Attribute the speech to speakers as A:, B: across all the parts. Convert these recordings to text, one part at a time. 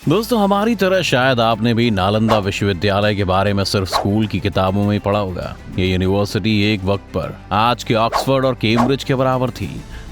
A: दोस्तों, हमारी तरह शायद आपने भी नालंदा विश्वविद्यालय के बारे में सिर्फ स्कूल की किताबों में ही पढ़ा होगा। ये यूनिवर्सिटी एक वक्त पर आज के ऑक्सफोर्ड और कैम्ब्रिज के बराबर थी,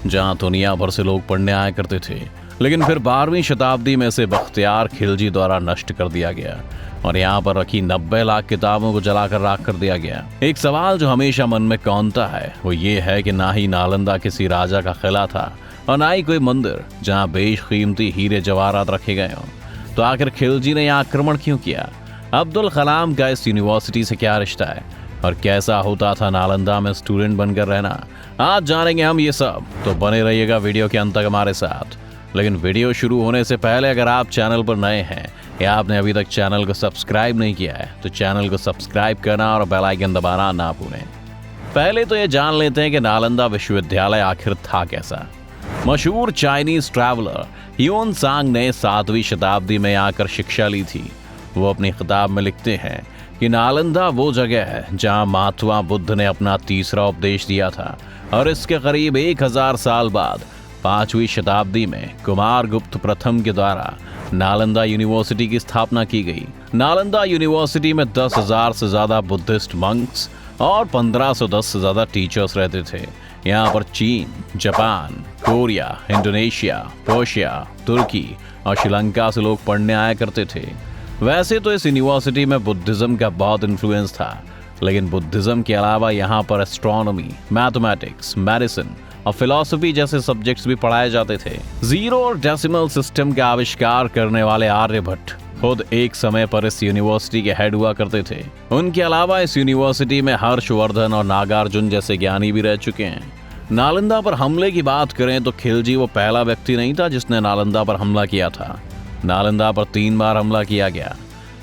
A: जहां दुनिया भर से लोग पढ़ने आया करते थे। लेकिन फिर 12वीं शताब्दी में इसे बख्तियार खिलजी द्वारा नष्ट कर दिया गया और यहाँ पर रखी 90 लाख किताबों को जलाकर राख कर दिया गया। एक सवाल जो हमेशा मन में कौंधता है वो ये है कि ना ही नालंदा किसी राजा का किला था और ना ही कोई मंदिर जहाँ बेशकीमती हीरे जवाहरात रखे गए हों। तो आखिर खिलजी ने यहाँ आक्रमण क्यों किया? अब्दुल कलाम का इस यूनिवर्सिटी से क्या रिश्ता है और कैसा होता था नालंदा में स्टूडेंट बनकर रहना? आज जानेंगे हम ये सब, तो बने रहिएगा वीडियो के अंत तक हमारे साथ। लेकिन वीडियो शुरू होने से पहले अगर आप चैनल पर नए हैं या आपने अभी तक चैनल को सब्सक्राइब नहीं किया है तो चैनल को सब्सक्राइब करना और बेल आइकन दबाना ना भूलें। पहले तो ये जान लेते हैं कि नालंदा विश्वविद्यालय आखिर था कैसा। मशहूर चाइनीज ट्रैवलर ह्यून सांग ने 7वीं शताब्दी में आकर शिक्षा ली थी। वो अपनी किताब में लिखते हैं कि नालंदा वो जगह है जहां महात्मा बुद्ध ने अपना तीसरा उपदेश दिया था और इसके करीब 1000 साल बाद 5वीं शताब्दी में कुमारगुप्त प्रथम के द्वारा नालंदा यूनिवर्सिटी की स्थापना की गई। नालंदा यूनिवर्सिटी में 10,000 से ज्यादा बुद्धिस्ट मंक्स और 1510 से ज्यादा टीचर्स रहते थे। यहाँ पर चीन, जापान, कोरिया, इंडोनेशिया, पर्शिया, तुर्की और श्रीलंका से लोग पढ़ने आया करते थे। वैसे तो इस यूनिवर्सिटी में बुद्धिज्म का बहुत इन्फ्लुएंस था, लेकिन बुद्धिज्म के अलावा यहाँ पर एस्ट्रोनॉमी, मैथमेटिक्स, मेडिसिन और फिलॉसफी जैसे सब्जेक्ट्स भी पढ़ाए जाते थे। जीरो और डेसिमल सिस्टम का आविष्कार करने वाले आर्यभट्ट खुद एक समय पर इस यूनिवर्सिटी के हेड हुआ करते थे। उनके अलावा इस यूनिवर्सिटी में हर्षवर्धन और नागार्जुन जैसे ज्ञानी भी रह चुके हैं। नालंदा पर हमले की बात करें तो खिलजी वो पहला व्यक्ति नहीं था जिसने नालंदा पर हमला किया था। नालंदा पर 3 बार हमला किया गया।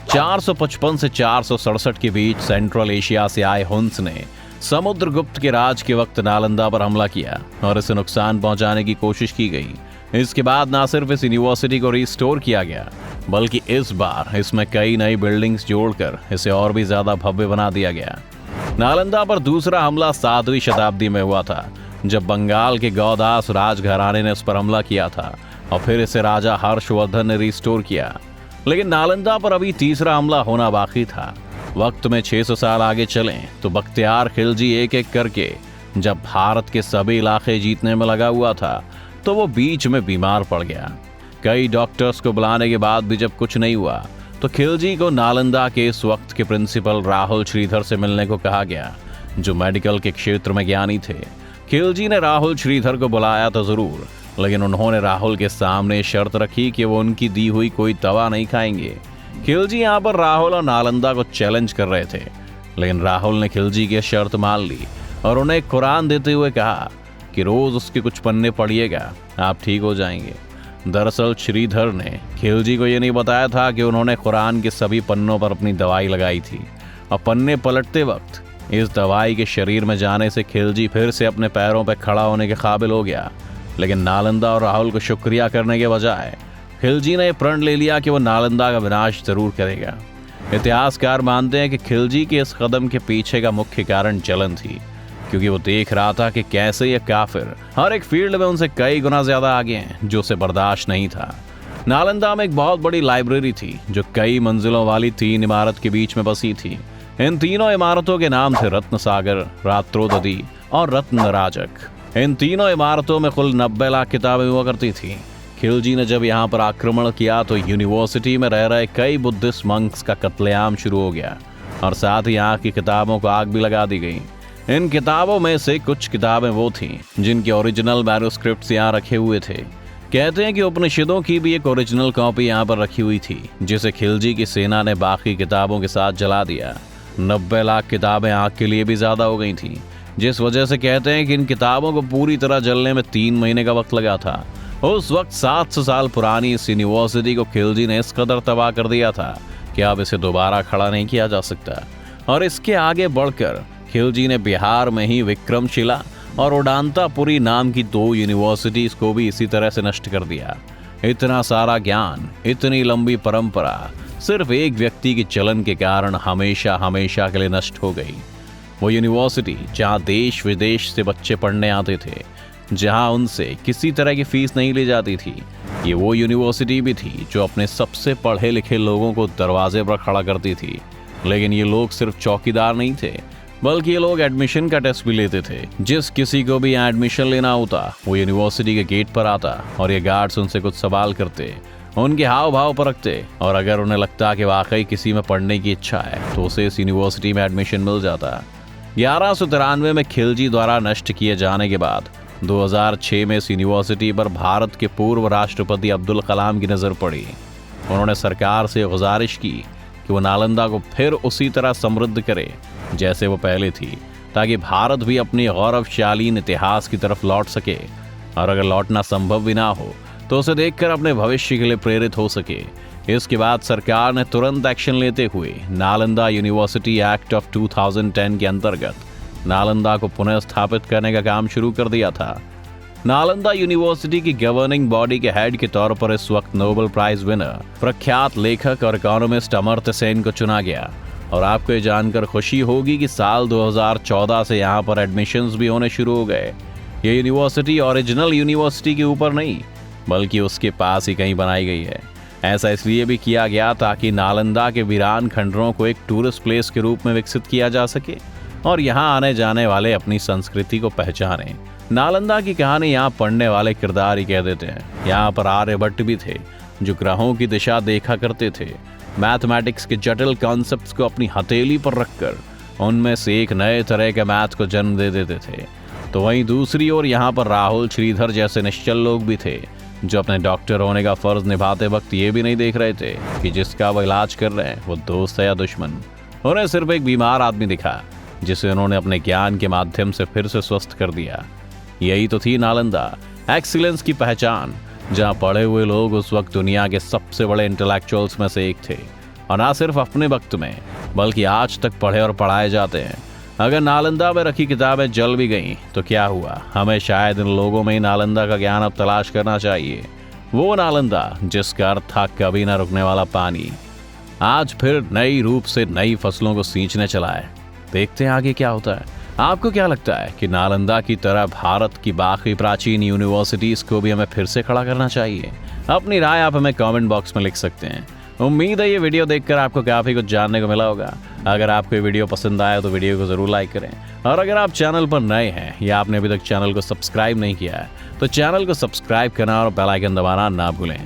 A: 455 से 467 के बीच सेंट्रल एशिया से आए हुन्स ने समुद्रगुप्त के राज के वक्त नालंदा पर हमला किया और इसे नुकसान पहुंचाने की कोशिश की गई। इसके बाद न सिर्फ इस यूनिवर्सिटी को रिस्टोर किया गया, बल्कि इस बार इसमें कई नई बिल्डिंग्स जोड़कर इसे और भी ज्यादा भव्य बना दिया गया। नालंदा पर दूसरा हमला 7वीं शताब्दी में हुआ था, जब बंगाल के गौदास राजघराने ने इस पर हमला किया था और फिर इसे राजा हर्षवर्धन ने रिस्टोर किया। लेकिन नालंदा पर अभी तीसरा हमला होना बाकी था। वक्त में 600 साल आगे चलें तो बख्तियार खिलजी एक एक करके जब भारत के सभी इलाके जीतने में लगा हुआ था तो वो बीच में बीमार पड़ गया। कई डॉक्टर्स को बुलाने के बाद भी जब कुछ नहीं हुआ तो खिलजी को नालंदा के इस वक्त के प्रिंसिपल राहुल श्रीधर से मिलने को कहा गया, जो मेडिकल के क्षेत्र में ज्ञानी थे। खिलजी ने राहुल श्रीधर को बुलाया तो जरूर, लेकिन उन्होंने राहुल के सामने शर्त रखी कि वो उनकी दी हुई कोई दवा नहीं खाएंगे। खिलजी यहाँ पर राहुल और नालंदा को चैलेंज कर रहे थे, लेकिन राहुल ने खिलजी की शर्त मान ली और उन्हें कुरान देते हुए कहा कि रोज उसके कुछ पन्ने पढ़िएगा, आप ठीक हो जाएंगे। दरअसल श्रीधर ने खिलजी को यह नहीं बताया था कि उन्होंने कुरान के सभी पन्नों पर अपनी दवाई लगाई थी और पन्ने पलटते वक्त इस दवाई के शरीर में जाने से खिलजी फिर से अपने पैरों पर खड़ा होने के काबिल हो गया। लेकिन नालंदा और राहुल को शुक्रिया करने के बजाय खिलजी ने प्रण ले लिया कि वो नालंदा का विनाश जरूर करेगा। इतिहासकार मानते हैं कि खिलजी के इस कदम के पीछे का मुख्य कारण जलन थी, क्योंकि वो देख रहा था कि कैसे ये काफिर हर एक फील्ड में उनसे कई गुना ज्यादा आगे हैं, जो उसे बर्दाश्त नहीं था। नालंदा में एक बहुत बड़ी लाइब्रेरी थी जो कई मंजिलों वाली 3 इमारत के बीच में बसी थी। इन तीनों इमारतों के नाम थे रत्न सागर, रात्रोदधी और रत्न राजक। इन तीनों इमारतों में कुल 90 लाख किताबें हुआ करती थी। खिलजी ने जब यहाँ पर आक्रमण किया तो यूनिवर्सिटी में रह रहे कई बुद्धिस्ट मंक्स का कत्लेआम शुरू हो गया और साथ ही यहाँ की किताबों को आग भी लगा दी गई। इन किताबों में से कुछ किताबें वो थीं जिनके ओरिजिनल मैन्युस्क्रिप्ट्स यहाँ रखे हुए थे। कहते हैं कि उपनिषदों की भी एक ओरिजिनल कॉपी यहाँ पर रखी हुई थी, जिसे खिलजी की सेना ने बाकी किताबों के साथ जला दिया। 90 लाख किताबें आग के लिए भी ज्यादा हो गई थी, जिस वजह से कहते हैं कि इन किताबों को पूरी तरह जलने में 3 महीने का वक्त लगा था। उस वक्त 700 साल पुरानी इस यूनिवर्सिटी को खिलजी ने इस कदर तबाह कर दिया था कि अब इसे दोबारा खड़ा नहीं किया जा सकता। और इसके आगे बढ़कर खिलजी ने बिहार में ही विक्रमशिला और उडांतापुरी नाम की 2 यूनिवर्सिटीज को भी इसी तरह से नष्ट कर दिया। इतना सारा ज्ञान, इतनी लंबी परंपरा सिर्फ एक व्यक्ति की चलन के कारण हमेशा हमेशा के लिए नष्ट हो गई। वो यूनिवर्सिटी जहाँ देश विदेश से बच्चे पढ़ने आते थे, जहां उनसे किसी तरह की फीस नहीं ली जाती थी। ये वो यूनिवर्सिटी भी थी जो अपने सबसे पढ़े लिखे लोगों को दरवाजे पर खड़ा करती थी। लेकिन ये लोग सिर्फ चौकीदार नहीं थे, बल्कि ये लोग एडमिशन का टेस्ट भी लेते थे। जिस किसी को भी यहाँ एडमिशन लेना होता वो यूनिवर्सिटी के गेट पर आता और ये गार्ड्स उनसे कुछ सवाल करते, उनके हाव भाव परखते, और अगर उन्हें लगता कि वाकई किसी में पढ़ने की इच्छा है तो उसे इस यूनिवर्सिटी में एडमिशन मिल जाता। 1193 में खिलजी द्वारा नष्ट किए जाने के बाद 2006 में इस यूनिवर्सिटी पर भारत के पूर्व राष्ट्रपति अब्दुल कलाम की नजर पड़ी। उन्होंने सरकार से गुजारिश की कि वो नालंदा को फिर उसी तरह समृद्ध करे जैसे वो पहले थी, ताकि भारत भी अपनी गौरवशालीन इतिहास की तरफ लौट सके, और अगर लौटना संभव भी ना हो तो उसे देखकर अपने भविष्य के लिए प्रेरित हो सके। इसके बाद सरकार ने तुरंत एक्शन लेते हुए नालंदा यूनिवर्सिटी एक्ट ऑफ 2010 के अंतर्गत नालंदा को पुनः स्थापित करने का काम शुरू कर दिया था। नालंदा यूनिवर्सिटी की गवर्निंग बॉडी के हेड के तौर पर इस वक्त नोबेल प्राइज विनर प्रख्यात लेखक और इकोनॉमिस्ट अमर्त्य सेन को चुना गया। और आपको ये जानकर खुशी होगी कि साल 2014 से यहाँ पर एडमिशन्स भी होने शुरू हो गए। ये यूनिवर्सिटी ओरिजिनल यूनिवर्सिटी के ऊपर नहीं, बल्कि उसके पास ही कहीं बनाई गई है। ऐसा इसलिए भी किया गया ताकि नालंदा के वीरान खंडरों को एक टूरिस्ट प्लेस के रूप में विकसित किया जा सके और यहाँ आने जाने वाले अपनी संस्कृति को पहचानें। नालंदा की कहानी यहाँ पढ़ने वाले किरदार ही कह देते हैं। यहाँ पर आर्यभट्ट भी थे जो ग्रहों की दिशा देखा करते थे, मैथमेटिक्स के जटिल कॉन्सेप्ट्स को अपनी हथेली पर रखकर उनमें से एक नए तरह के मैथ को जन्म दे देते थे। तो वहीं दूसरी ओर यहाँ पर राहुल श्रीधर जैसे निश्चल लोग भी थे जो अपने डॉक्टर होने का फर्ज निभाते वक्त ये भी नहीं देख रहे थे कि जिसका वो इलाज कर रहे हैं वो दोस्त है या दुश्मन। उन्हें सिर्फ एक बीमार आदमी दिखा जिसे उन्होंने अपने ज्ञान के माध्यम से फिर से स्वस्थ कर दिया। यही तो थी नालंदा, एक्सीलेंस की पहचान, जहाँ पढ़े हुए लोग उस वक्त दुनिया के सबसे बड़े इंटेलेक्चुअल्स में से एक थे, और ना सिर्फ अपने वक्त में बल्कि आज तक पढ़े और पढ़ाए जाते हैं। अगर नालंदा में रखी किताबें जल भी गईं तो क्या हुआ, हमें शायद इन लोगों में ही नालंदा का ज्ञान अब तलाश करना चाहिए। वो नालंदा जिसका अर्थ था कभी ना रुकने वाला पानी, आज फिर नई रूप से नई फसलों को सींचने चला है। देखते हैं आगे क्या होता है। आपको क्या लगता है कि नालंदा की तरह भारत की बाकी प्राचीन यूनिवर्सिटीज को भी हमें फिर से खड़ा करना चाहिए? अपनी राय आप हमें कमेंट बॉक्स में लिख सकते हैं। उम्मीद है ये वीडियो देखकर आपको काफ़ी कुछ जानने को मिला होगा। अगर आपको ये वीडियो पसंद आया तो वीडियो को ज़रूर लाइक करें, और अगर आप चैनल पर नए हैं या आपने अभी तक चैनल को सब्सक्राइब नहीं किया है तो चैनल को सब्सक्राइब करना और बेल आइकन दबाना ना भूलें।